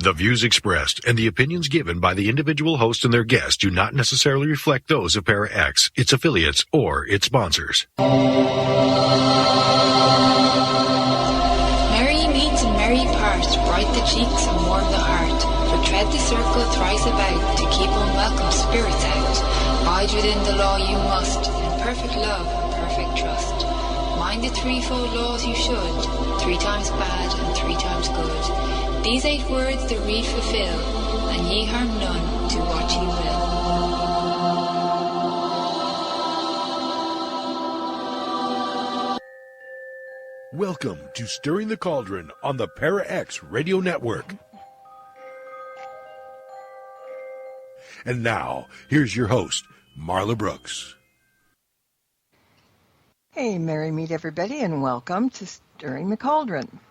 The views expressed and the opinions given by the individual host and their guests do not necessarily reflect those of Para-X, its affiliates, or its sponsors. Merry meet and merry part, bright the cheeks and warm the heart. For tread the circle thrice about, to keep unwelcome spirits out. Bide within the law you must, in perfect love and perfect trust. Mind the threefold laws you should, 3 times bad and 3 times good. These 8 words the read fulfill, and ye harm none, do what ye will. Welcome to Stirring the Cauldron on the Para-X Radio Network. And now, here's your host, Marla Brooks. Hey, merry meet everybody, and welcome to Stirring the Cauldron.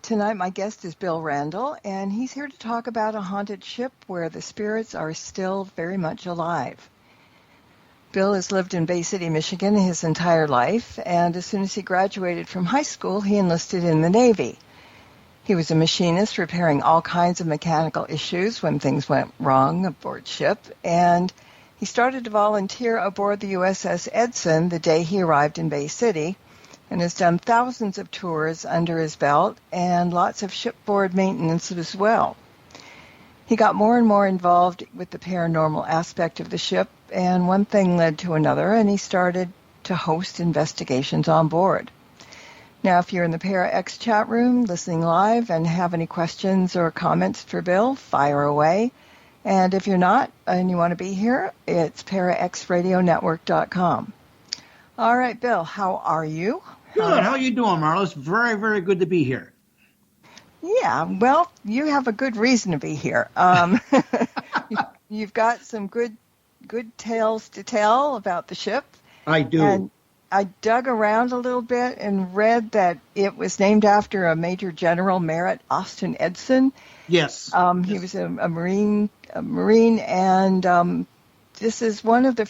Tonight my guest is Bill Randall, and he's here to talk about a haunted ship where the spirits are still very much alive. Bill has lived in Bay City, Michigan his entire life, and as soon as he graduated from high school, he enlisted in the Navy. He was a machinist repairing all kinds of mechanical issues when things went wrong aboard ship, and he started to volunteer aboard the USS Edison the day he arrived in Bay City, and has done thousands of tours under his belt and lots of shipboard maintenance as well. He got more and more involved with the paranormal aspect of the ship, and one thing led to another, and he started to host investigations on board. Now, if you're in the Para-X chat room listening live and have any questions or comments for Bill, fire away. And if you're not and you want to be here, it's paraxradionetwork.com. All right, Bill, how are you? Good. How you doing, Marla? It's very, very good to be here. Yeah, well, you have a good reason to be here. You've got some good tales to tell about the ship. I do. And I dug around a little bit and read that it was named after a Major General Merritt Austin Edson. Yes. He was a Marine, and this is one of the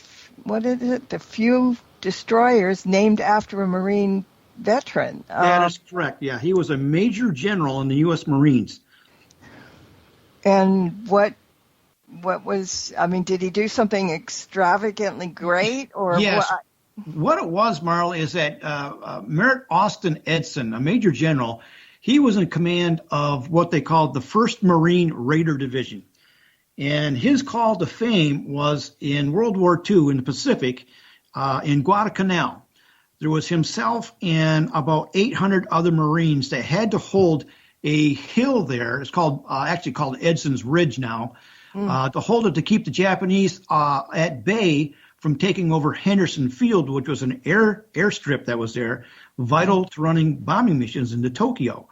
few destroyers named after a Marine veteran. That is correct. Yeah, he was a Major General in the U.S. Marines. And what was? I mean, did he do something extravagantly great, or yes? What it was, Marla, is that Merritt Austin Edson, a Major General, he was in command of what they called the 1st Marine Raider Division. And his call to fame was in World War II in the Pacific, in Guadalcanal. There was himself and about 800 other Marines that had to hold a hill there. It's called actually called Edson's Ridge now, to hold it to keep the Japanese at bay from taking over Henderson Field, which was an airstrip that was there, vital to running bombing missions into Tokyo.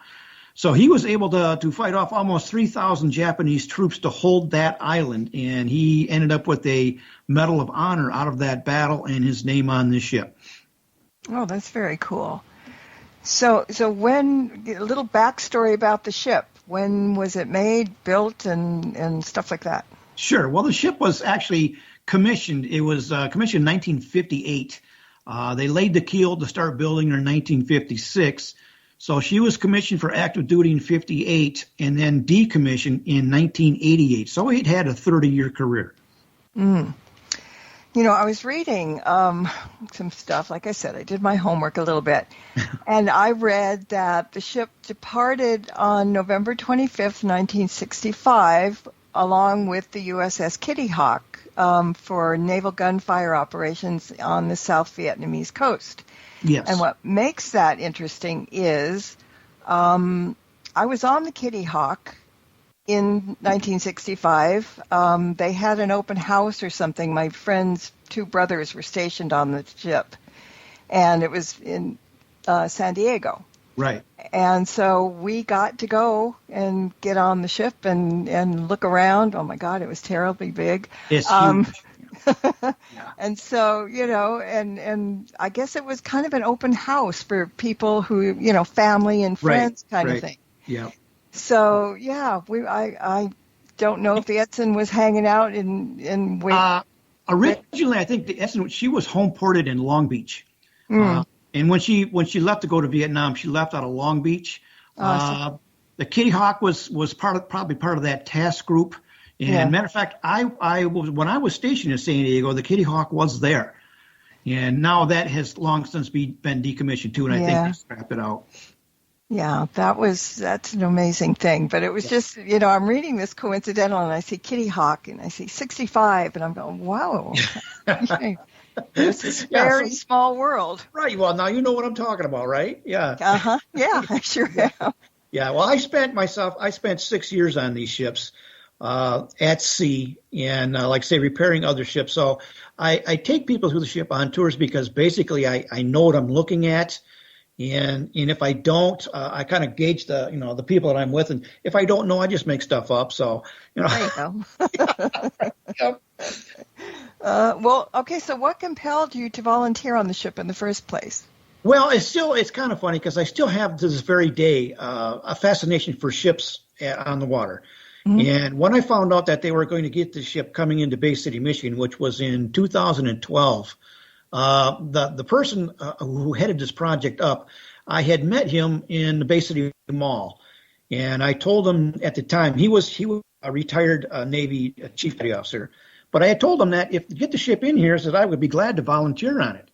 So he was able to fight off almost 3,000 Japanese troops to hold that island, and he ended up with a Medal of Honor out of that battle and his name on this ship. Oh, that's very cool. So when, a little backstory about the ship. When was it made, built, and stuff like that? Sure. Well, the ship was actually commissioned. It was commissioned in 1958. They laid the keel to start building her in 1956. So she was commissioned for active duty in 58 and then decommissioned in 1988. So it had a 30-year career. You know, I was reading some stuff. Like I said, I did my homework a little bit. And I read that the ship departed on November 25th, 1965, along with the USS Kitty Hawk for naval gunfire operations on the South Vietnamese coast. Yes. And what makes that interesting is I was on the Kitty Hawk in 1965. They had an open house or something. My friend's 2 brothers were stationed on the ship, and it was in San Diego. Right. And so we got to go and get on the ship and look around. Oh, my God, it was terribly big. It's huge. Yeah. And so, you know, and I guess it was kind of an open house for people who, you know, family and friends kind of thing. Yeah. So, yeah, I don't know if the Edson was hanging out in originally, I think the Edson, she was home ported in Long Beach. And when she left to go to Vietnam, she left out of Long Beach. The Kitty Hawk was probably part of that task group. And matter of fact, I was, when I was stationed in San Diego, the Kitty Hawk was there. And now that has long since been decommissioned too, and I think they scrapped it out. Yeah, that's an amazing thing. But it was just, I'm reading this coincidental, and I see Kitty Hawk, and I see 65, and I'm going, wow. It's this very small world. Right. Well, now you know what I'm talking about, right? Yeah. Uh-huh. Yeah, I sure am. Yeah. Well, I spent 6 years on these ships at sea and, like I say, repairing other ships. So I take people through the ship on tours because basically I know what I'm looking at. And if I don't, I kind of gauge the people that I'm with. And if I don't know, I just make stuff up. So, There you go. Well, okay. So what compelled you to volunteer on the ship in the first place? Well, it's kind of funny because I still have to this very day a fascination for ships on the water. Mm-hmm. And when I found out that they were going to get the ship coming into Bay City, Michigan, which was in 2012, the person who headed this project up, I had met him in the Bay City Mall, and I told him at the time he was a retired Navy chief petty officer, but I had told him that if to get the ship in here, that I would be glad to volunteer on it.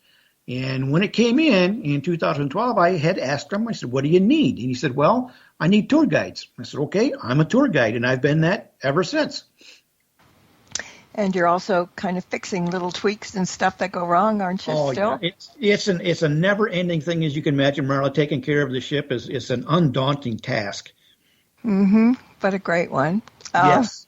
And when it came in 2012, I had asked him, I said, what do you need? And he said, well, I need tour guides. I said, okay, I'm a tour guide, and I've been that ever since. And you're also kind of fixing little tweaks and stuff that go wrong, aren't you, still? Yeah. It's a never-ending thing, as you can imagine, Marla. Taking care of the ship is an undaunting task. Mm-hmm. But a great one. Yes.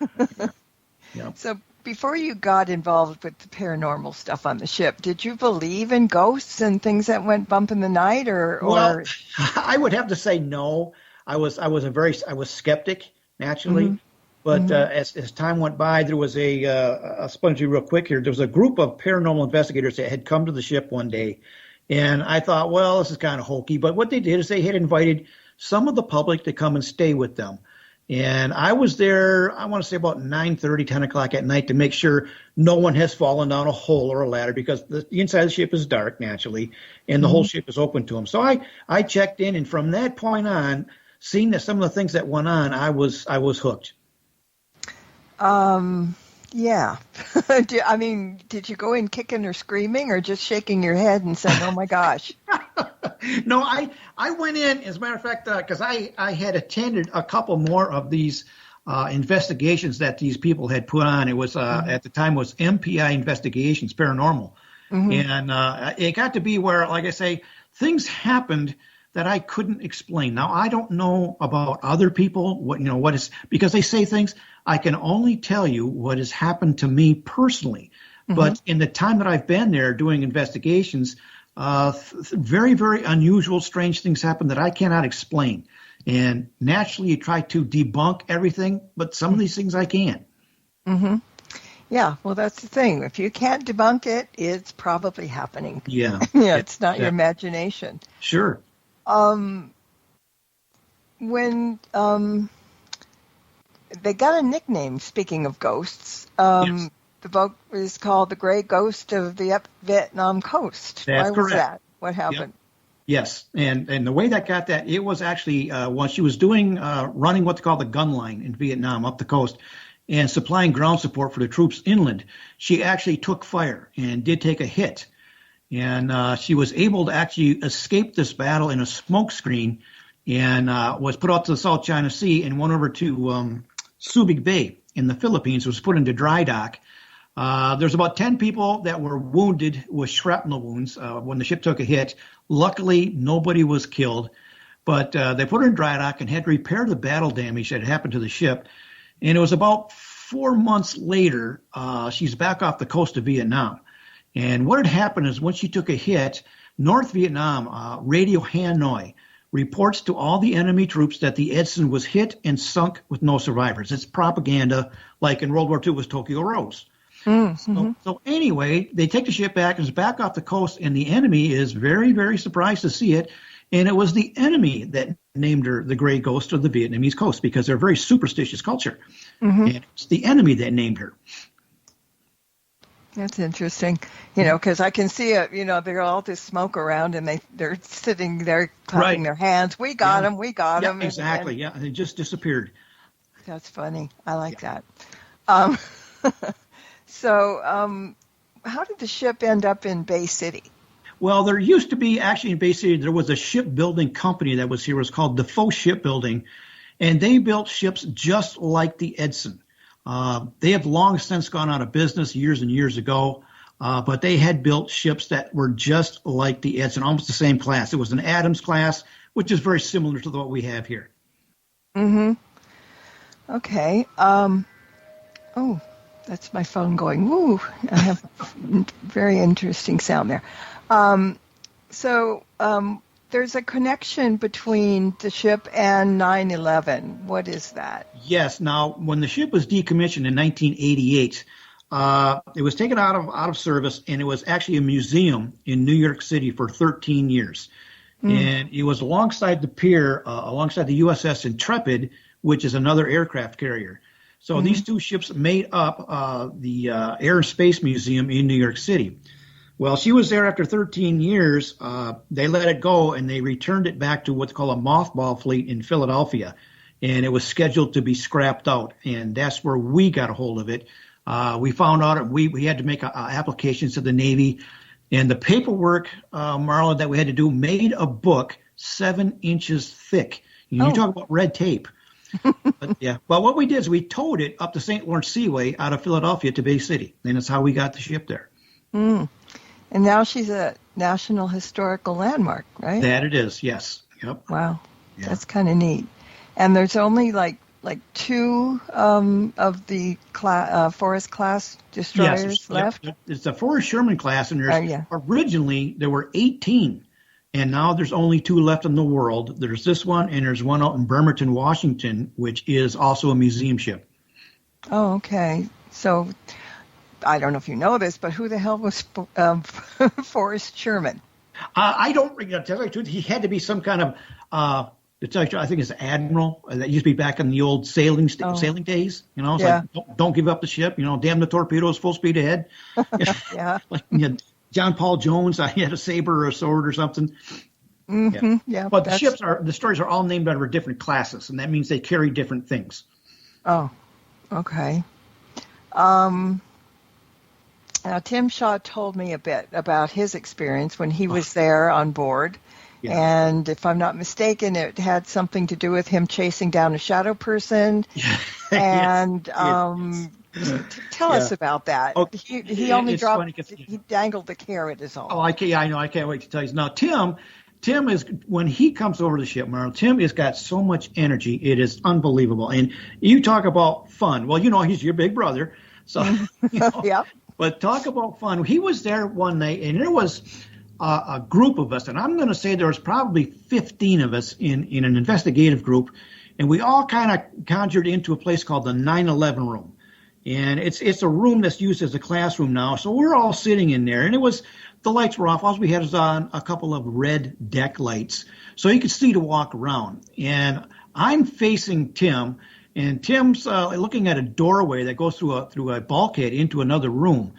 Yeah. So before you got involved with the paranormal stuff on the ship, did you believe in ghosts and things that went bump in the night, or? Well, I would have to say no. I was skeptic naturally. Mm-hmm. But as time went by, there was a spongy real quick here. There was a group of paranormal investigators that had come to the ship one day, and I thought, well, this is kind of hokey. But what they did is they had invited some of the public to come and stay with them. And I was there, I want to say about 9:30, 10 o'clock at night to make sure no one has fallen down a hole or a ladder, because the inside of the ship is dark naturally, and the whole ship is open to them. So I checked in, and from that point on, seeing that some of the things that went on, I was hooked. Yeah. Did you go in kicking or screaming, or just shaking your head and saying, oh my gosh? No, I went in, as a matter of fact, because I had attended a couple more of these investigations that these people had put on. It was, at the time, was MPI Investigations, Paranormal. Mm-hmm. And it got to be where, like I say, things happened that I couldn't explain. Now, I don't know about other people, what is, because they say things. I can only tell you what has happened to me personally. Mm-hmm. But in the time that I've been there doing investigations, very, very unusual, strange things happen that I cannot explain. And naturally, you try to debunk everything, but some of these things I can. Mm-hmm. Yeah, well, that's the thing. If you can't debunk it, it's probably happening. Yeah. Yeah, it's not your imagination. Sure. When they got a nickname, speaking of ghosts, yes. The boat is called The Gray Ghost of the Vietnam Coast. That's Why correct. was that? What happened? Yep. Yes, and the way that got that, it was actually when she was doing running what they call the gun line in Vietnam up the coast and supplying ground support for the troops inland, she actually took fire and did take a hit. And she was able to actually escape this battle in a smoke screen and was put out to the South China Sea and went over to Subic Bay in the Philippines, was put into dry dock. There's about 10 people that were wounded with shrapnel wounds when the ship took a hit. Luckily, nobody was killed, but they put her in dry dock and had to repair the battle damage that had happened to the ship. And it was about 4 months later, she's back off the coast of Vietnam. And what had happened is when she took a hit, North Vietnam, Radio Hanoi, reports to all the enemy troops that the Edison was hit and sunk with no survivors. It's propaganda like in World War II was Tokyo Rose. Mm-hmm. So anyway, they take the ship back, and it's back off the coast, and the enemy is very, very surprised to see it. And it was the enemy that named her the Gray Ghost of the Vietnamese coast, because they're a very superstitious culture. Mm-hmm. And it's the enemy that named her. That's interesting, because I can see it, they're all this smoke around and they're sitting there clapping their hands. We got them, we got them. Exactly, and they just disappeared. That's funny. I like that. So how did the ship end up in Bay City? Well, there used to be, actually in Bay City, there was a shipbuilding company that was here. It was called Defoe Shipbuilding, and they built ships just like the Edison. They have long since gone out of business years and years ago, but they had built ships that were just like the Edison, almost the same class. It was an Adams class, which is very similar to what we have here. Mm-hmm. Okay. Oh, that's my phone going, woo. I have very interesting sound there. So there's a connection between the ship and 9/11. What is that? Yes. Now, when the ship was decommissioned in 1988, it was taken out of service, and it was actually a museum in New York City for 13 years. And it was alongside the pier, alongside the USS Intrepid, which is another aircraft carrier. So these two ships made up the Air and Space Museum in New York City. Well, she was there after 13 years. They let it go, and they returned it back to what's called a mothball fleet in Philadelphia. And it was scheduled to be scrapped out, and that's where we got a hold of it. We found out we had to make applications to the Navy, and the paperwork, Marla, that we had to do made a book 7 inches thick. You talk about red tape. But, yeah. Well, what we did is we towed it up the St. Lawrence Seaway out of Philadelphia to Bay City, and that's how we got the ship there. And now she's a National Historical Landmark, right? That it is, yes. Yep. Wow. Yeah. That's kind of neat. And there's only like 2 of the Forrest class destroyers left? Yep. It's the Forrest Sherman-class, and originally there were 18, and now there's only 2 left in the world. There's this one, and there's one out in Bremerton, Washington, which is also a museum ship. Oh, okay. So I don't know if you know this, but who the hell was Forrest Sherman? I don't. To tell you the truth, he had to be some kind of. I think it's admiral that used to be back in the old sailing days. It's like don't give up the ship. Damn the torpedoes, full speed ahead. Yeah. Like John Paul Jones, he had a saber or a sword or something. Mm-hmm. Yeah. But the stories are all named under different classes, and that means they carry different things. Oh, okay. Now, Tim Shaw told me a bit about his experience when he was there on board. Yeah. And if I'm not mistaken, it had something to do with him chasing down a shadow person. And tell us about that. Oh, he only he dangled the carrot is all. Oh, I know. I can't wait to tell you. Now, Tim is, when he comes over the ship, Marl, Tim has got so much energy. It is unbelievable. And you talk about fun. Well, he's your big brother. So, Yep. But talk about fun. He was there one night, and there was a group of us, and I'm going to say there was probably 15 of us in an investigative group, and we all kind of conjured into a place called the 9/11 room. And it's a room that's used as a classroom now, so we're all sitting in there, and the lights were off. All we had was on a couple of red deck lights, so you could see to walk around. And I'm facing Tim, and Tim's looking at a doorway that goes through a bulkhead into another room.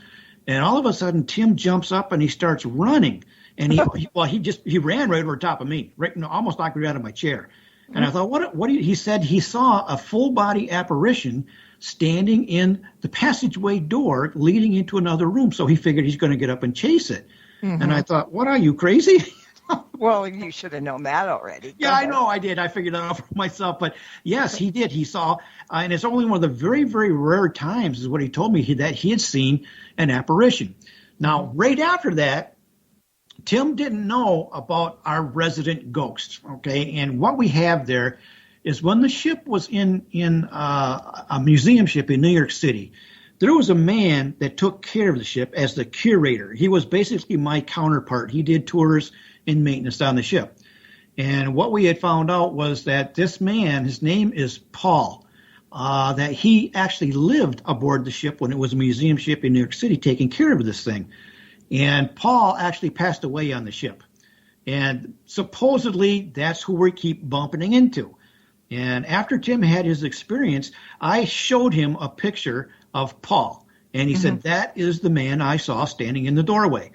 And all of a sudden, Tim jumps up and he starts running. And he ran right over top of me, almost knocked me out of my chair. And I thought, what? He said he saw a full body apparition standing in the passageway door leading into another room. So he figured he's going to get up and chase it. Mm-hmm. And I thought, what, are you crazy? Well, you should have known that already. Yeah, I know I did. I figured that out for myself. But yes, he did. He saw, and it's only one of the very, very rare times is what he told me that he had seen an apparition. Now, right after that, Tim didn't know about our resident ghost. Okay, and what we have there is when the ship was in a museum ship in New York City, there was a man that took care of the ship as the curator. He was basically my counterpart. He did tours and maintenance on the ship. And what we had found out was that this man, his name is Paul, that he actually lived aboard the ship when it was a museum ship in New York City taking care of this thing. And Paul actually passed away on the ship. And supposedly that's who we keep bumping into. And after Tim had his experience, I showed him a picture of Paul. And he said, that is the man I saw standing in the doorway.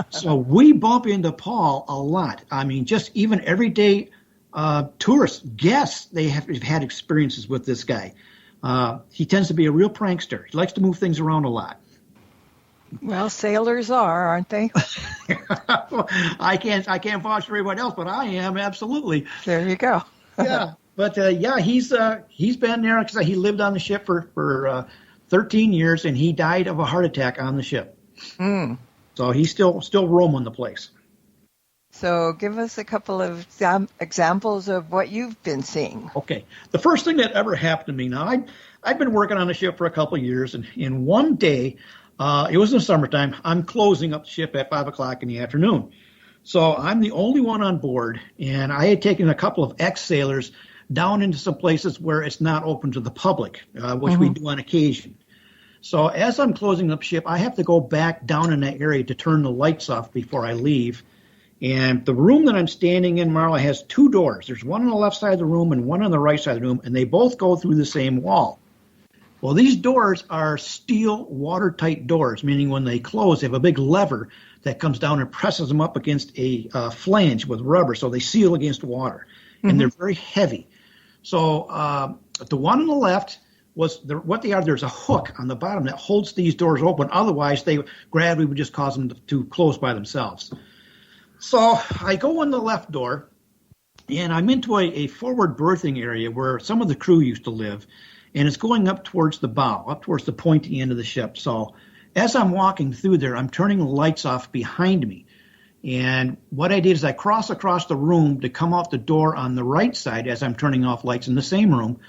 So we bump into Paul a lot. I mean, just even everyday tourists, guests, they have had experiences with this guy. He tends to be a real prankster. He likes to move things around a lot. Well, sailors are, aren't they? I can't vouch for everyone else, but I am, absolutely. There you go. Yeah, but he's been there. Because he lived on the ship for 13 years, and he died of a heart attack on the ship. So he's still roaming the place. So give us a couple of examples of what you've been seeing. Okay, the first thing that ever happened to me. Now I've been working on the ship for a couple of years, and in one day. It was in the summertime. I'm closing up the ship at 5 o'clock in the afternoon. So I'm the only one on board, and I had taken a couple of ex-sailors down into some places where it's not open to the public, which we do on occasion. So as I'm closing up ship, I have to go back down in that area to turn the lights off before I leave. And the room that I'm standing in, Marla, has two doors. There's one on the left side of the room and one on the right side of the room, and they both go through the same wall. Well, these doors are steel, watertight doors, meaning when they close, they have a big lever that comes down and presses them up against a flange with rubber, so they seal against water, and they're very heavy. So the one on the left there's a hook on the bottom that holds these doors open. Otherwise, gravity would just cause them to close by themselves. So I go in the left door, and I'm into a forward berthing area where some of the crew used to live. And it's going up towards the bow, up towards the pointy end of the ship. So as I'm walking through there, I'm turning the lights off behind me. And what I did is I cross across the room to come out the door on the right side as I'm turning off lights in the same room.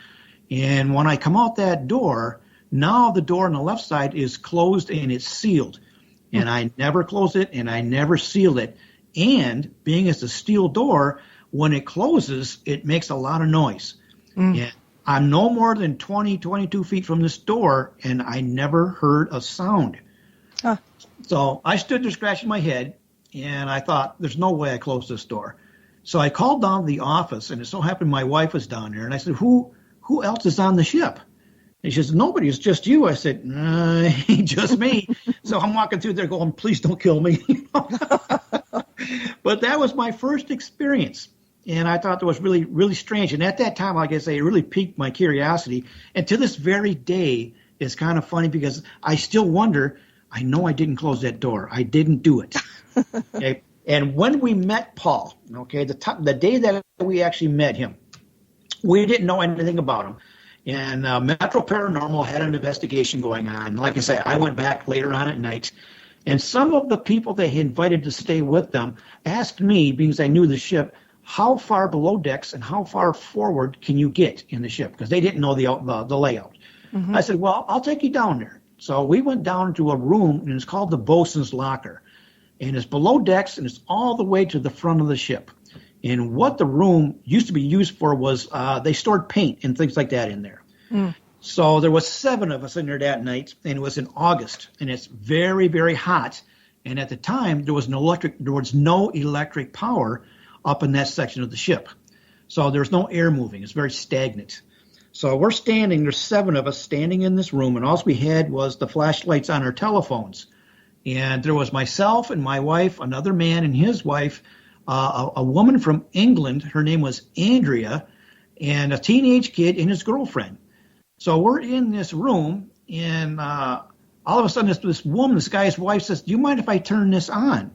And when I come out that door, now the door on the left side is closed and it's sealed. And I never closed it and I never sealed it. And being as a steel door, when it closes, it makes a lot of noise. And I'm no more than 20, 22 feet from this door, and I never heard a sound. So I stood there scratching my head, and I thought, there's no way I closed this door. So I called down to the office, and it so happened my wife was down there, and I said, who else is on the ship? And she said, nobody, it's just you. I said, just me. So I'm walking through there going, please don't kill me. But that was my first experience. And I thought that was really, really strange. And at that time, like I say, it really piqued my curiosity. And to this very day, it's kind of funny because I still wonder, I know I didn't close that door. I didn't do it. Okay? And when we met Paul, okay, the day that we actually met him, we didn't know anything about him. And Metro Paranormal had an investigation going on. Like I say, I went back later on at night. And some of the people they invited to stay with them asked me, because I knew the ship, how far below decks and how far forward can you get in the ship? Because they didn't know the layout. I said, well, I'll take you down there. So we went down to a room, and it's called the bosun's locker. And it's below decks, and it's all the way to the front of the ship. And what the room used to be used for was they stored paint and things like that in there. So there was 7 of us in there that night, and it was in August. And it's very, very hot. And at the time, there was no electric power up in that section of the ship. So there's no air moving. It's very stagnant. So we're standing, there's 7 of us standing in this room, and all we had was the flashlights on our telephones. And there was myself and my wife, another man and his wife, a woman from England, her name was Andrea, and a teenage kid and his girlfriend. So we're in this room, and all of a sudden this woman, this guy's wife says, do you mind if I turn this on?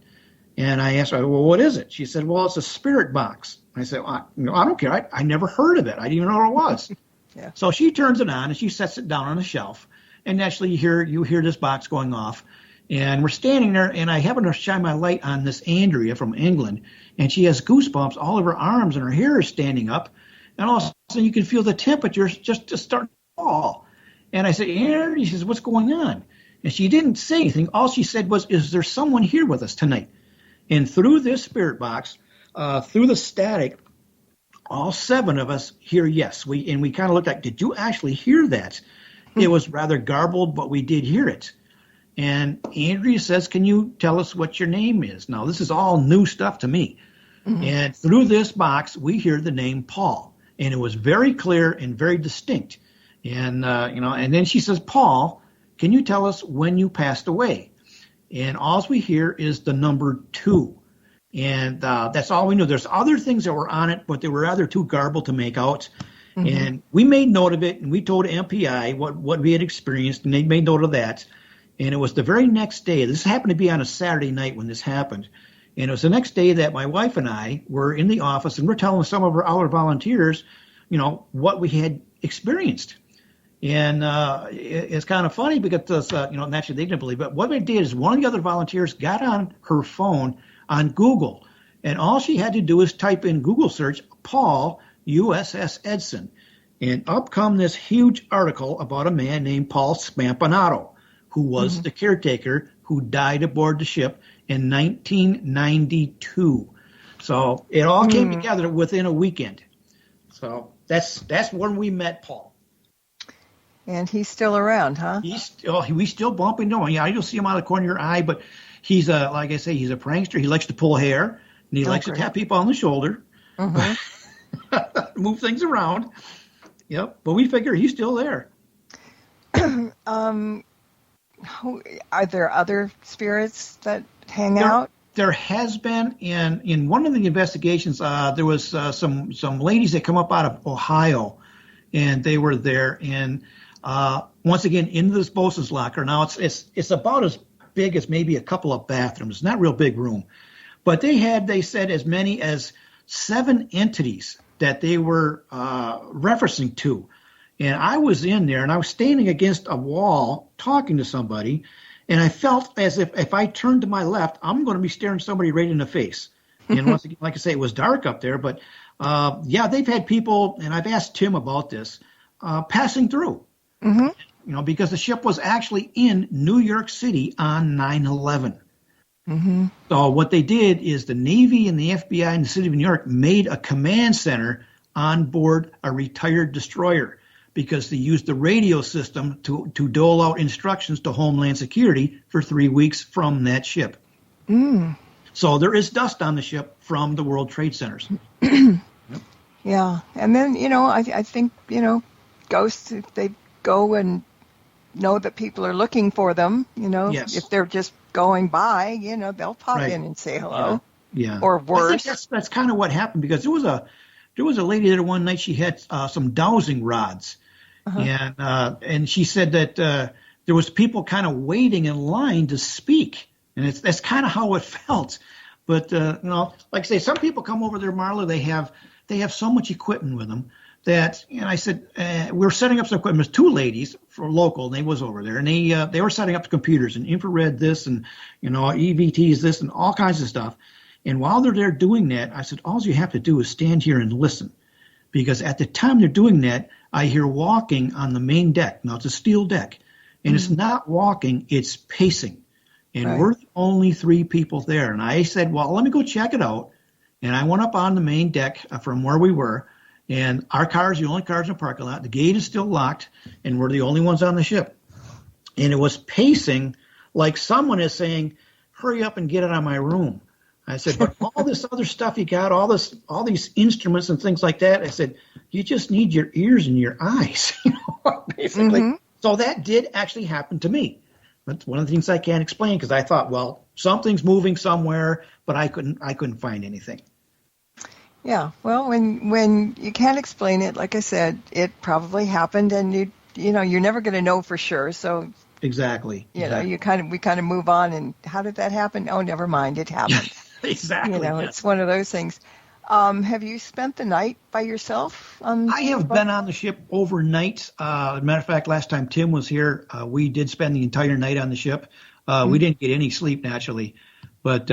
And I asked her, well, what is it? She said, well, it's a spirit box. I said, well, I don't care. I never heard of it. I didn't even know what it was. Yeah. So she turns it on, and she sets it down on a shelf. And naturally, you hear this box going off. And we're standing there, and I happen to shine my light on this Andrea from England. And she has goosebumps all over her arms, and her hair is standing up. And all of a sudden, you can feel the temperature just starting to fall. And I said, Andrea, she says, what's going on? And she didn't say anything. All she said was, is there someone here with us tonight? And through this spirit box, through the static, all 7 of us hear yes. We kind of looked like, did you actually hear that? It was rather garbled, but we did hear it. And Andrea says, can you tell us what your name is? Now, this is all new stuff to me. And through this box, we hear the name Paul. And it was very clear and very distinct. And, and then she says, Paul, can you tell us when you passed away? And all we hear is the number 2. And that's all we know. There's other things that were on it, but they were rather too garbled to make out. Mm-hmm. And we made note of it, and we told MPI what we had experienced, and they made note of that. And it was the very next day. This happened to be on a Saturday night when this happened. And it was the next day that my wife and I were in the office, and we're telling some of our volunteers, what we had experienced. And it's kind of funny because, naturally they didn't believe it. What we did is one of the other volunteers got on her phone on Google, and all she had to do is type in Google search, Paul, USS Edson. And up come this huge article about a man named Paul Spampanato, who was the caretaker who died aboard the ship in 1992. So it all came together within a weekend. So that's when we met Paul. And he's still around, huh? We still bump into him. Yeah, you'll see him out of the corner of your eye, but he's like I say, he's a prankster. He likes to pull hair, and he likes to tap people on the shoulder, move things around. Yep, but we figure he's still there. Are there other spirits that hang out? There has been, in one of the investigations, there was some ladies that come up out of Ohio, and they were there, and once again into this bosun's locker. Now it's about as big as maybe a couple of bathrooms. It's not a real big room, but they said as many as 7 entities that they were referencing to. And I was in there, and I was standing against a wall talking to somebody, and I felt as if I turned to my left, I'm going to be staring somebody right in the face. And once again, like I say, it was dark up there, but they've had people, and I've asked Tim about this, passing through. Mm-hmm. Because the ship was actually in New York City on 9/11. Mm-hmm. So what they did is the Navy and the FBI and the city of New York made a command center on board a retired destroyer, because they used the radio system to dole out instructions to Homeland Security for 3 weeks from that ship. So there is dust on the ship from the World Trade Centers. Yep. Yeah. And then, I think, ghosts, if they go and know that people are looking for them, yes. If they're just going by, they'll pop in and say hello. Yeah. Or worse. I think that's kind of what happened, because there was a lady there one night, she had some dowsing rods. And she said that there was people kind of waiting in line to speak, and that's kind of how it felt. But like I say, some people come over there, Marla. They have so much equipment with them that, I said we're setting up some equipment. There's 2 ladies for local, and they was over there, and they were setting up the computers and infrared this and EVTs this and all kinds of stuff. And while they're there doing that, I said, all you have to do is stand here and listen, because at the time they're doing that, I hear walking on the main deck. Now, it's a steel deck, and it's not walking, it's pacing. And we're the only 3 people there. And I said, well, let me go check it out. And I went up on the main deck from where we were, and our car's the only cars in the parking lot. The gate is still locked, and we're the only ones on the ship. And it was pacing like someone is saying, hurry up and get it out of my room. I said, but all this other stuff you got, all these instruments and things like that, I said, you just need your ears and your eyes, basically. Mm-hmm. So that did actually happen to me. That's one of the things I can't explain, because I thought, well, something's moving somewhere, but I couldn't find anything. Yeah, well, when you can't explain it, like I said, it probably happened, and you're never going to know for sure. So exactly. We kind of move on, and how did that happen? Oh, never mind, it happened. Exactly. It's one of those things. Have you spent the night by yourself? I have been on the ship overnight. As a matter of fact, last time Tim was here, we did spend the entire night on the ship. We didn't get any sleep, naturally. But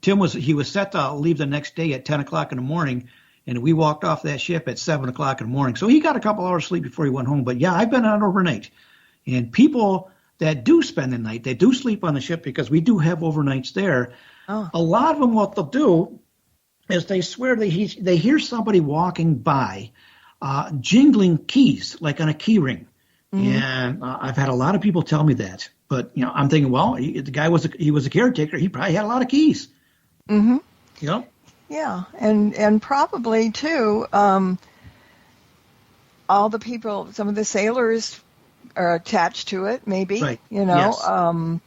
Tim was set to leave the next day at 10 o'clock in the morning, and we walked off that ship at 7 o'clock in the morning. So he got a couple hours sleep before he went home. But, yeah, I've been on overnight. And people that do spend the night, they do sleep on the ship, because we do have overnights there. Oh. A lot of them, what they'll do is they swear they hear somebody walking by jingling keys, like on a key ring. Mm-hmm. And I've had a lot of people tell me that. But, I'm thinking, well, the guy was a caretaker. He probably had a lot of keys. Mm-hmm. Yeah, and probably, too, all the people, some of the sailors are attached to it, maybe. Right. Yes. Yes.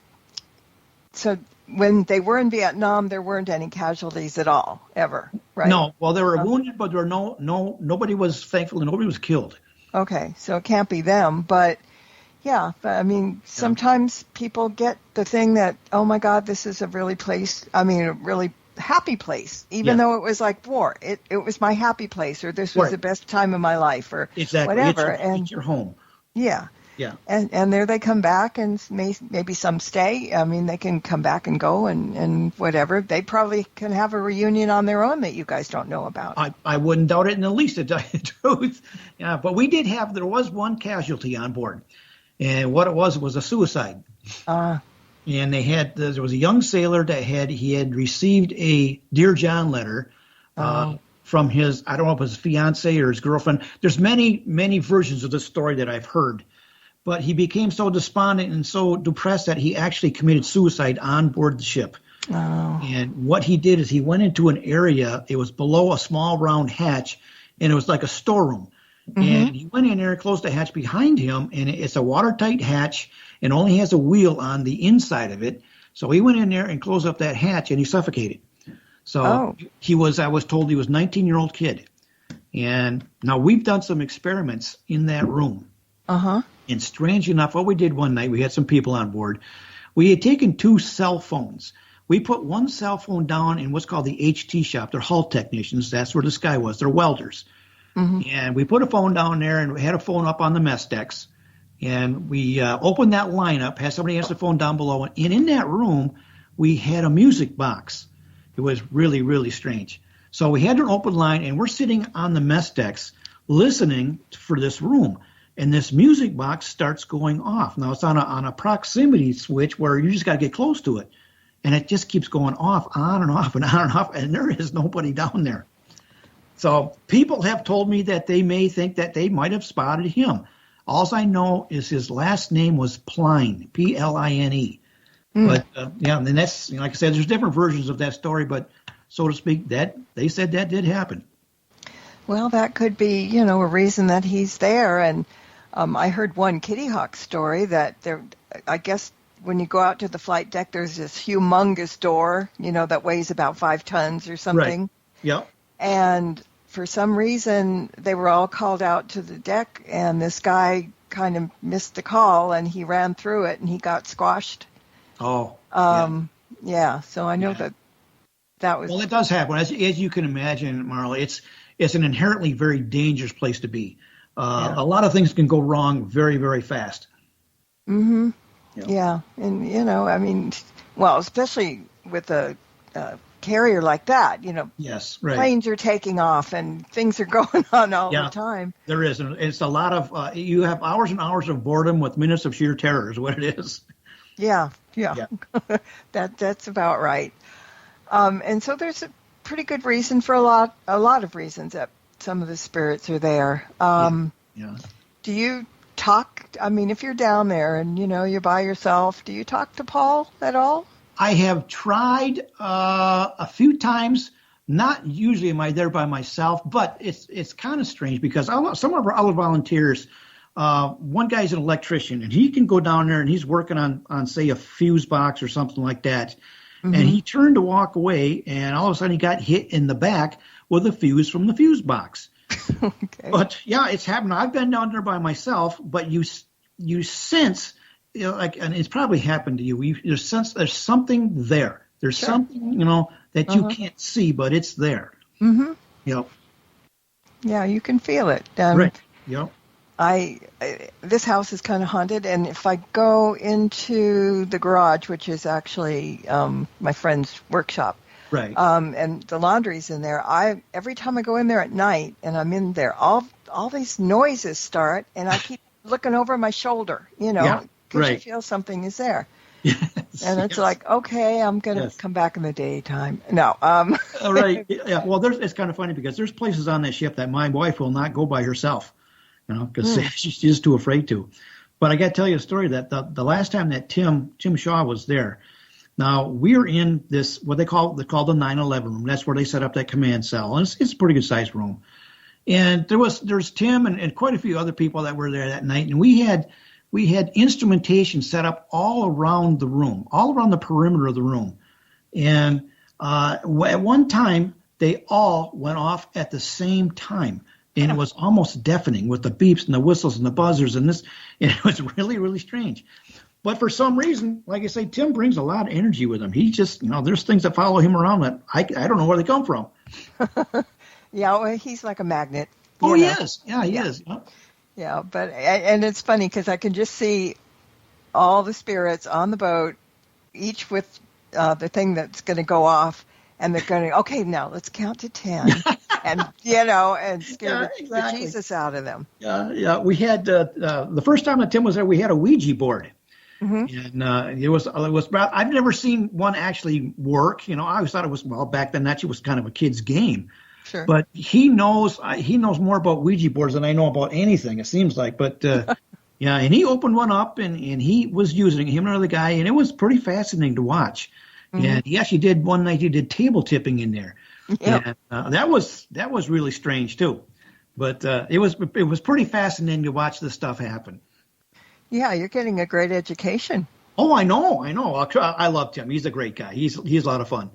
So when they were in Vietnam, there weren't any casualties at all, ever, right? No. Well, there were wounded, but there were nobody was, thankfully, nobody was killed. Okay, so it can't be them, but yeah, I mean, sometimes people get the thing that, oh my God, this is a really happy place, even though it was like war. It was my happy place, or this was the best time of my life, or whatever. It's your home. Yeah. Yeah. And there they come back, and maybe some stay. I mean, they can come back and go and whatever. They probably can have a reunion on their own that you guys don't know about. I wouldn't doubt it in the least, to tell you the truth. Yeah, but there was one casualty on board. And what it was a suicide. And there was a young sailor that he had received a Dear John letter from his, I don't know if it was his fiance or his girlfriend. There's many, many versions of this story that I've heard. But he became so despondent and so depressed that he actually committed suicide on board the ship. Oh. And what he did is he went into an area, it was below a small round hatch, and it was like a storeroom. Mm-hmm. And he went in there and closed the hatch behind him, and it's a watertight hatch and only has a wheel on the inside of it. So he went in there and closed up that hatch, and he suffocated. So I was told he was a 19-year-old kid. And now we've done some experiments in that room. Uh-huh. And strange enough, what we did one night, we had some people on board. We had taken 2 cell phones. We put one cell phone down in what's called the HT shop. They're hull technicians. That's where this guy was. They're welders. Mm-hmm. And we put a phone down there, and we had a phone up on the mess decks. And we opened that line up, had somebody answer the phone down below. And in that room, we had a music box. It was really, really strange. So we had an open line, and we're sitting on the mess decks listening for this room. And this music box starts going off. Now, it's on a proximity switch where you just got to get close to it. And it just keeps going off, on and off, and on and off, and there is nobody down there. So people have told me that they may think that they might have spotted him. All I know is his last name was Pline, P-L-I-N-E. But, and that's, like I said, there's different versions of that story, but so to speak, that they said that did happen. Well, that could be, a reason that he's there. And I heard one Kitty Hawk story that there, I guess when you go out to the flight deck, there's this humongous door, that weighs about 5 tons or something. Right. Yep. And for some reason, they were all called out to the deck, and this guy kind of missed the call, and he ran through it, and he got squashed. Oh. Yeah. So I know that was. Well, it does happen, as you can imagine, Marla. It's an inherently very dangerous place to be. A lot of things can go wrong very, very fast. Mm-hmm. Yeah. And, especially with a carrier like that, Yes, right. Planes are taking off and things are going on all the time. There is. And it's a lot of, you have hours and hours of boredom with minutes of sheer terror is what it is. Yeah. That's about right. And so there's a pretty good reason for a lot of reasons that some of the spirits are there. Do you talk? I mean, if you're down there and you're by yourself, do you talk to Paul at all? I have tried a few times. Not usually am I there by myself, but it's kind of strange because some of our other volunteers. One guy's an electrician, and he can go down there and he's working on say a fuse box or something like that. Mm-hmm. And he turned to walk away, and all of a sudden he got hit in the back with a fuse from the fuse box. Okay. But it's happened. I've been down there by myself, but you sense, and it's probably happened to you. You sense there's something there. There's something, that you can't see, but it's there. Mm-hmm. Yep. Yeah, you can feel it. Right. Yep. This house is kind of haunted, and if I go into the garage, which is actually my friend's workshop, right, and the laundry's in there, every time I go in there at night and I'm in there, all these noises start, and I keep looking over my shoulder, because you feel something is there. Yes, and it's like, okay, I'm going to come back in the daytime. No. Right. Yeah. Well, it's kind of funny because there's places on that ship that my wife will not go by herself. Because she's just too afraid to. But I got to tell you a story that the last time that Tim Shaw was there, now we're in this, what they call the 911 room. That's where they set up that command cell. And it's a pretty good sized room. And there's Tim and quite a few other people that were there that night. And we had we had instrumentation set up all around the room, all around the perimeter of the room. And at one time, they all went off at the same time. And it was almost deafening with the beeps and the whistles and the buzzers and this. And it was really, really strange. But for some reason, like I say, Tim brings a lot of energy with him. He just, there's things that follow him around that I don't know where they come from. Yeah, well, he's like a magnet. Oh, he is. Yeah, he is. Yeah, and it's funny because I can just see all the spirits on the boat, each with the thing that's going to go off, and they're going to, okay, now let's count to 10, and scare the Jesus out of them. Yeah. We had the first time that Tim was there, we had a Ouija board. Mm-hmm. And it was I've never seen one actually work. I always thought it was, back then that was kind of a kid's game. Sure. But he knows more about Ouija boards than I know about anything, it seems like. But yeah, and he opened one up and he was using it, him and another guy, and it was pretty fascinating to watch. Mm-hmm. And he actually did one night, he did table tipping in there. Yep. And that was really strange too. But it was pretty fascinating to watch this stuff happen. Yeah, you're getting a great education. Oh, I know. I love Tim. He's a great guy. He's a lot of fun.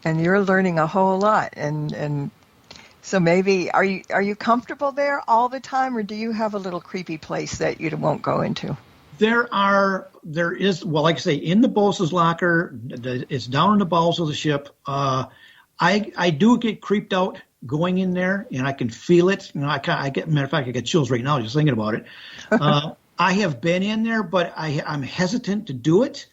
And you're learning a whole lot. And so maybe, are you comfortable there all the time, or do you have a little creepy place that you won't go into? There is, like I say, in the bosun's locker, it's down in the bowels of the ship. I do get creeped out going in there, and I can feel it. Matter of fact, I get chills right now just thinking about it. I have been in there, but I'm hesitant to do it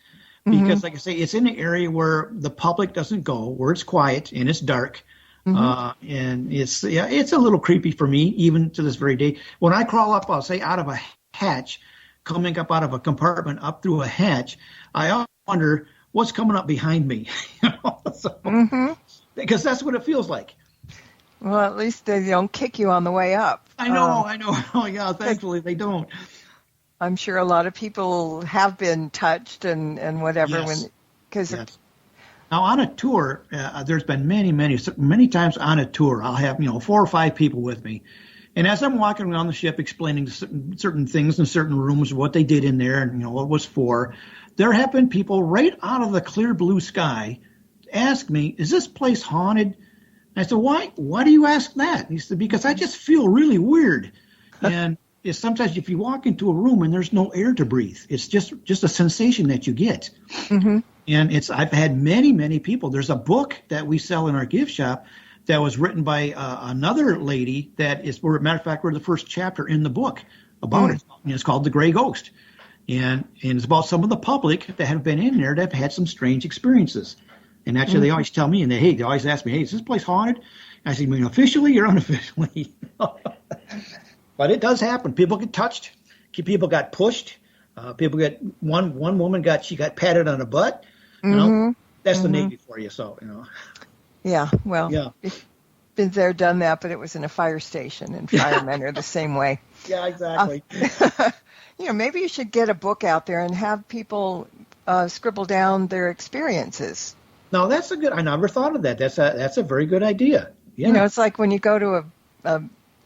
because, like I say, it's in an area where the public doesn't go, where it's quiet and it's dark. Mm-hmm. And it's a little creepy for me, even to this very day. When I crawl up, I'll say out of a hatch, coming up out of a compartment up through a hatch, I wonder what's coming up behind me. Because that's what it feels like. Well, at least they don't kick you on the way up. I know. Oh, yeah, thankfully they don't. I'm sure a lot of people have been touched and whatever. Yes. Now, on a tour, there's been many times on a tour, I'll have 4 or 5 people with me. And as I'm walking around the ship explaining certain things in certain rooms, what they did in there and what it was for, there have been people right out of the clear blue sky ask me, is this place haunted? I said, why do you ask that? He said, because I just feel really weird. And it's sometimes if you walk into a room and there's no air to breathe, it's just a sensation that you get. Mm-hmm. And I've had many people. There's a book that we sell in our gift shop that was written by another lady that is, matter of fact, we're the first chapter in the book about it. And it's called The Gray Ghost. And it's about some of the public that have been in there that have had some strange experiences. And actually, they always tell me, and they always ask me, hey, is this place haunted? I say, officially or unofficially? But it does happen. People get touched. People got pushed. People get one woman got patted on the butt. That's the Navy for you. So Yeah. Well. Yeah. Been there, done that, but it was in a fire station, and firemen are the same way. Yeah, exactly. Maybe you should get a book out there and have people scribble down their experiences. No, that's a good. I never thought of that. That's a very good idea. Yeah. It's like when you go to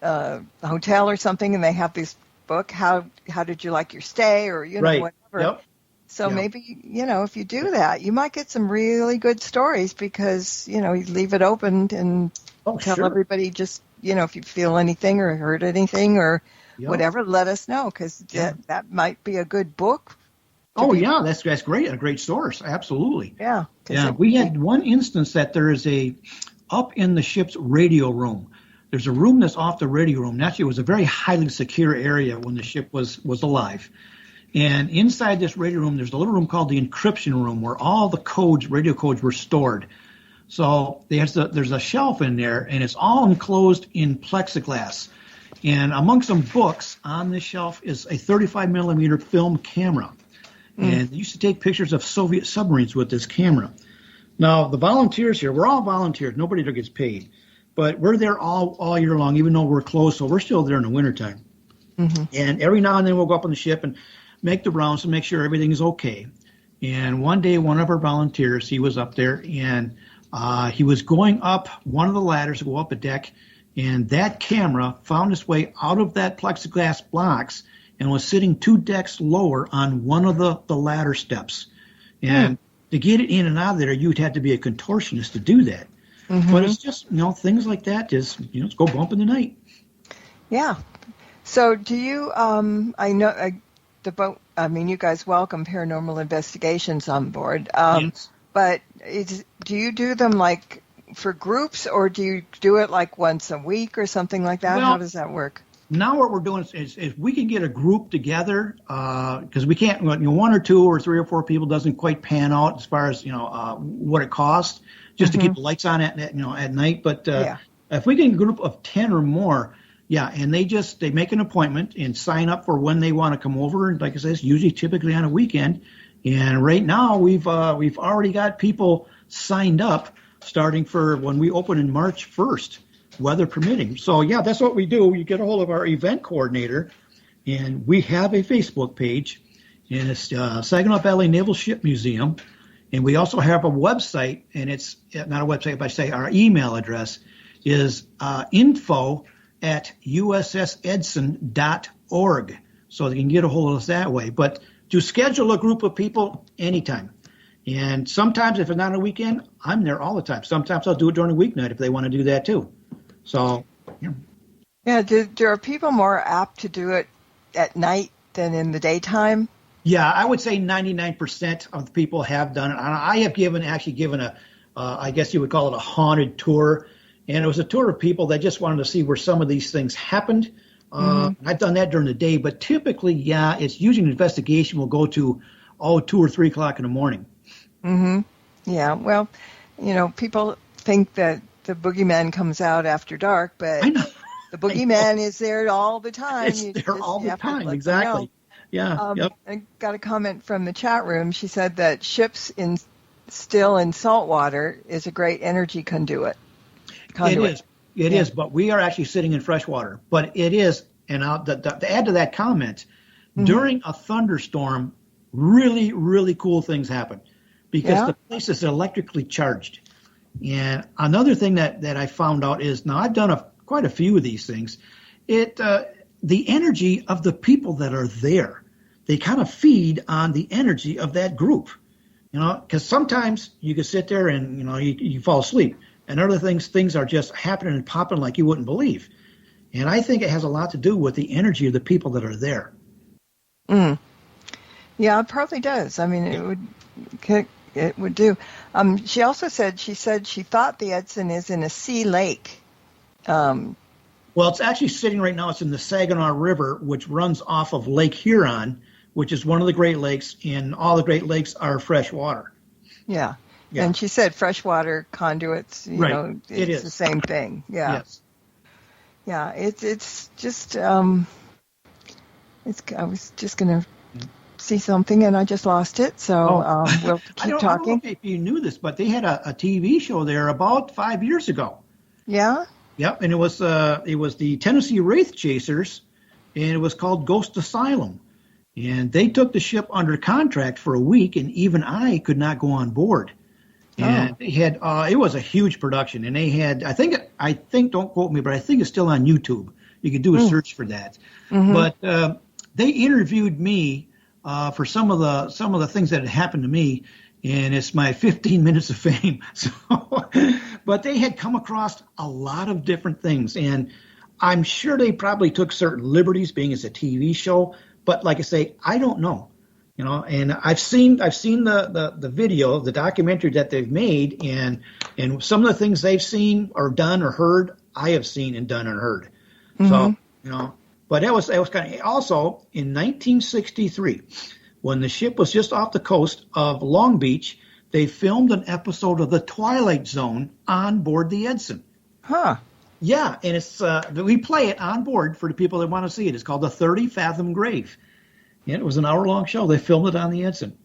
a hotel or something, and they have this book. How did you like your stay, or right. Whatever. Yep. So maybe if you do that, you might get some really good stories because you leave it open and tell everybody just if you feel anything or heard anything or whatever, let us know because that might be a good book. Oh yeah, that's great. A great source, absolutely. Yeah. Yeah, we had one instance that there is up in the ship's radio room. There's a room that's off the radio room. Actually, it was a very highly secure area when the ship was alive. And inside this radio room, there's a little room called the encryption room where all the radio codes were stored. So there's a shelf in there, and it's all enclosed in plexiglass. And amongst some books on this shelf is a 35 millimeter film camera. And they used to take pictures of Soviet submarines with this camera. Now, the volunteers here, we're all volunteers. Nobody there gets paid. But we're there all year long, even though we're closed, so we're still there in the wintertime. Mm-hmm. And every now and then we'll go up on the ship and make the rounds to make sure everything is okay. And one day, one of our volunteers, he was up there, and he was going up one of the ladders to go up a deck, and that camera found its way out of that plexiglass box and was sitting 2 decks lower on one of the ladder steps. And to get it in and out of there, you'd have to be a contortionist to do that. But it's just, things like that just, go bump in the night. Yeah. So do you, I know you guys welcome paranormal investigations on board. Yes. But do you do them like for groups, or do you do it like once a week or something like that? Well, how does that work? Now what we're doing is we can get a group together, because we can't, 1 or 2 or 3 or 4 people doesn't quite pan out as far as, what it costs just to keep the lights on at night. But if we get a group of 10 or more, and they make an appointment and sign up for when they want to come over. And like I said, it's usually typically on a weekend. And right now we've already got people signed up starting for when we open in March 1st. Weather permitting. So, that's what we do. You get a hold of our event coordinator, and we have a Facebook page, and it's Saginaw Valley Naval Ship Museum. And we also have a website, and it's not a website, but I say our email address is info@USSEdson.org. So they can get a hold of us that way. But to schedule a group of people anytime. And sometimes if it's not a weekend, I'm there all the time. Sometimes I'll do it during a weeknight if they want to do that too. So, Yeah, are people more apt to do it at night than in the daytime? Yeah, I would say 99% of the people have done it. I have given a, I guess you would call it a haunted tour. And it was a tour of people that just wanted to see where some of these things happened. I've done that during the day, but typically, it's usually an investigation will go to, 2 or 3 o'clock in the morning. Yeah, well, people think that the boogeyman comes out after dark, but the boogeyman is there all the time. It's there all the time, exactly. Yeah. I got a comment from the chat room. She said that ships still in salt water is a great energy conduit. It is, but we are actually sitting in fresh water. But it is, and to add to that comment, during a thunderstorm, really, really cool things happen because the place is electrically charged. And another thing that I found out is, now I've done quite a few of these things, the energy of the people that are there, they kind of feed on the energy of that group, because sometimes you can sit there and, you fall asleep, and other things are just happening and popping like you wouldn't believe. And I think it has a lot to do with the energy of the people that are there. Yeah, it probably does. I mean, it would do. She also said she thought the Edson is in a sea lake. Well, it's actually sitting right now. It's in the Saginaw River, which runs off of Lake Huron, which is one of the Great Lakes, and all the Great Lakes are fresh water. Yeah. And she said freshwater conduits, it's the same thing. Yeah. Yes. Yeah, it's just, I was just going to see something and I just lost it, so we'll keep talking. I don't know if you knew this, but they had a TV show there about 5 years ago. Yeah? Yep, and it was the Tennessee Wraith Chasers, and it was called Ghost Asylum. And they took the ship under contract for a week, and even I could not go on board. And they had it was a huge production, and they had I think don't quote me, but I think it's still on YouTube. You could do a search for that. But they interviewed me for some of the things that had happened to me, and it's my 15 minutes of fame. So, but they had come across a lot of different things, and I'm sure they probably took certain liberties, being as a TV show. But like I say, I don't know. And I've seen the video, the documentary that they've made, and some of the things they've seen or done or heard, I have seen and done and heard. So, but that was kind of also in 1963, when the ship was just off the coast of Long Beach, they filmed an episode of The Twilight Zone on board the Edison. Huh. Yeah, and it's we play it on board for the people that want to see it. It's called The 30 Fathom Grave. Yeah, it was an hour-long show. They filmed it on the Edison.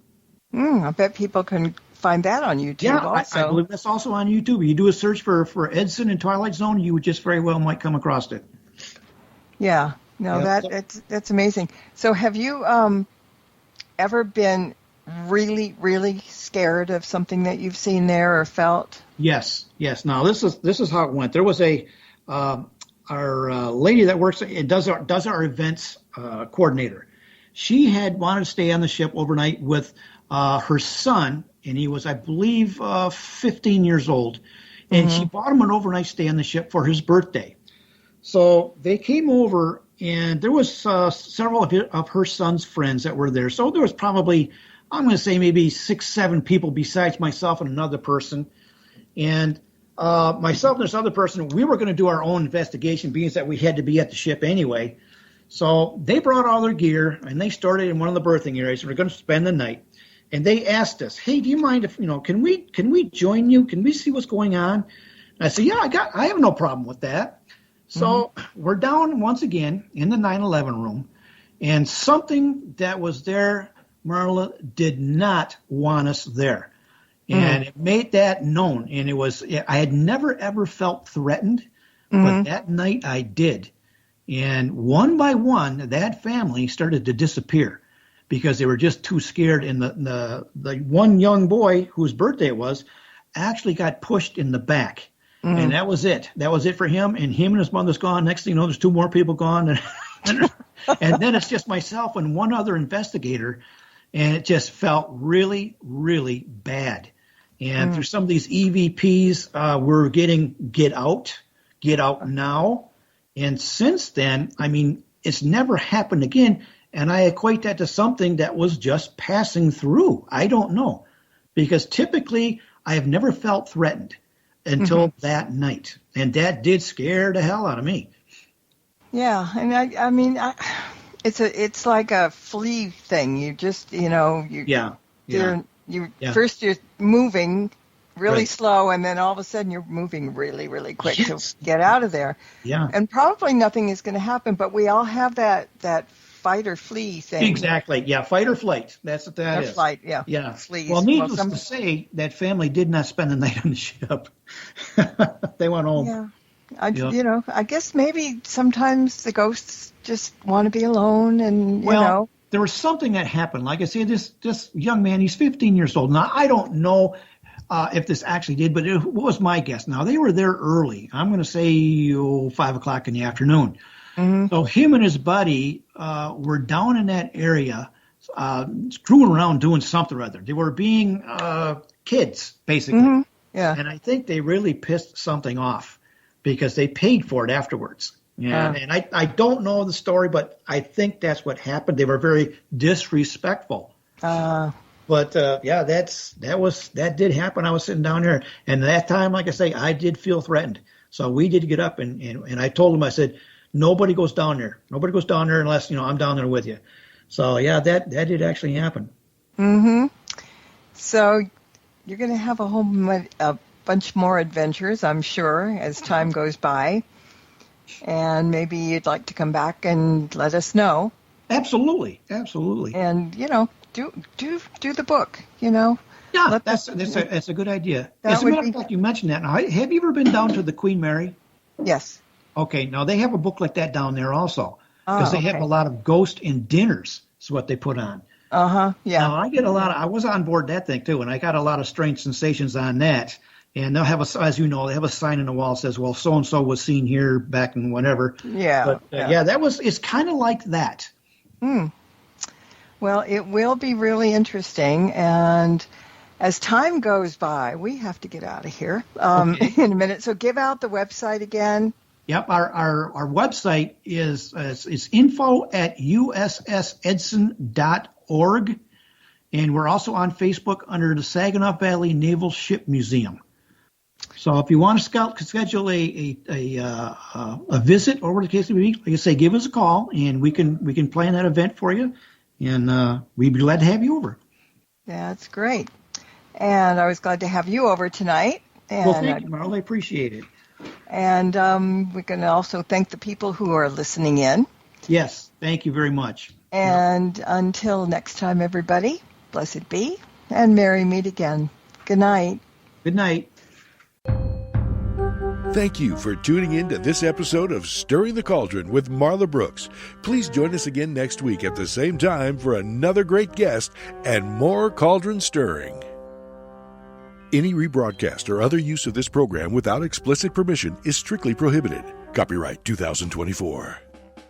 I bet people can find that on YouTube. Yeah, also. I believe that's also on YouTube. You do a search for Edison and Twilight Zone, you would just very well might come across it. Yeah, no, that's amazing. So, have you ever been really, really scared of something that you've seen there or felt? Yes. Now this is how it went. There was I lady that works does our events coordinator. She had wanted to stay on the ship overnight with her son, and he was, I believe, 15 years old, and she bought him an overnight stay on the ship for his birthday. So they came over, and there was several of her son's friends that were there. So there was probably, I'm going to say, maybe 6, 7 people besides myself and another person. And myself and this other person, we were going to do our own investigation, being that we had to be at the ship anyway. So they brought all their gear, and they started in one of the berthing areas. We're going to spend the night. And they asked us, hey, do you mind if, can we join you? Can we see what's going on? And I said, yeah, I have no problem with that. So we're down once again in the 9/11 room, and something that was there, Marla, did not want us there. And it made that known. And I had never, ever felt threatened, but that night I did. And one by one, that family started to disappear because they were just too scared. And the one young boy whose birthday it was actually got pushed in the back. And that was it. That was it for him. And him and his mother's gone. Next thing you know, there's 2 more people gone. And then it's just myself and one other investigator. And it just felt really, really bad. And through some of these EVPs, we're getting get out now. And since then, I mean, it's never happened again. And I equate that to something that was just passing through. I don't know. Because typically, I have never felt threatened until that night. And that did scare the hell out of me. Yeah, and I mean, it's like a flea thing. You just, first you're moving really slow, and then all of a sudden you're moving really, really quick to get out of there. Yeah. And probably nothing is going to happen, but we all have that fight or flee thing. Exactly. Yeah, fight or flight. That's what that is. Flight, yeah. Yeah. Fleas. Well, needless to say, that family did not spend the night on the ship. They went home. Yeah. I guess maybe sometimes the ghosts just want to be alone, and there was something that happened. Like I said, this young man, he's 15 years old. Now, I don't know if this actually did, but it was my guess. Now, they were there early. I'm going to say 5 o'clock in the afternoon. So him and his buddy were down in that area, screwing around doing something or other. They were being kids, basically. Yeah. And I think they really pissed something off because they paid for it afterwards. Yeah. And I don't know the story, but I think that's what happened. They were very disrespectful. But that did happen. I was sitting down there, and that time, like I say, I did feel threatened. So we did get up, and I told them, I said, nobody goes down there. Nobody goes down there unless I'm down there with you. So that did actually happen. So you're going to have a bunch more adventures, I'm sure, as time goes by. And maybe you'd like to come back and let us know. Absolutely. And, do the book, Yeah, that's a good idea. As a matter of fact, you mentioned that. Now, have you ever been down to the Queen Mary? Yes. Okay, now they have a book like that down there also. Because they have a lot of ghost and dinners is what they put on. Yeah. Now, I was on board that thing too, and I got a lot of strange sensations on that. And they'll have as you know, they have a sign in the wall that says, well, so-and-so was seen here back in whenever. Yeah. But, it's kind of like that. Well, it will be really interesting. And as time goes by, we have to get out of here in a minute. So give out the website again. Yep. Our website is info@USSEdson.org. And we're also on Facebook under the Saginaw Valley Naval Ship Museum. So if you want to schedule a visit, or whatever the case may be, like I say, give us a call, and we can plan that event for you, and we'd be glad to have you over. That's great. And I was glad to have you over tonight. And well, thank you, Marla. I appreciate it. And we can also thank the people who are listening in. Yes, thank you very much. And until next time, everybody, blessed be, and merry meet again. Good night. Good night. Thank you for tuning in to this episode of Stirring the Cauldron with Marla Brooks. Please join us again next week at the same time for another great guest and more cauldron stirring. Any rebroadcast or other use of this program without explicit permission is strictly prohibited. Copyright 2024.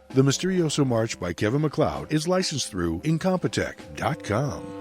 The Mysterioso March by Kevin MacLeod is licensed through Incompetech.com.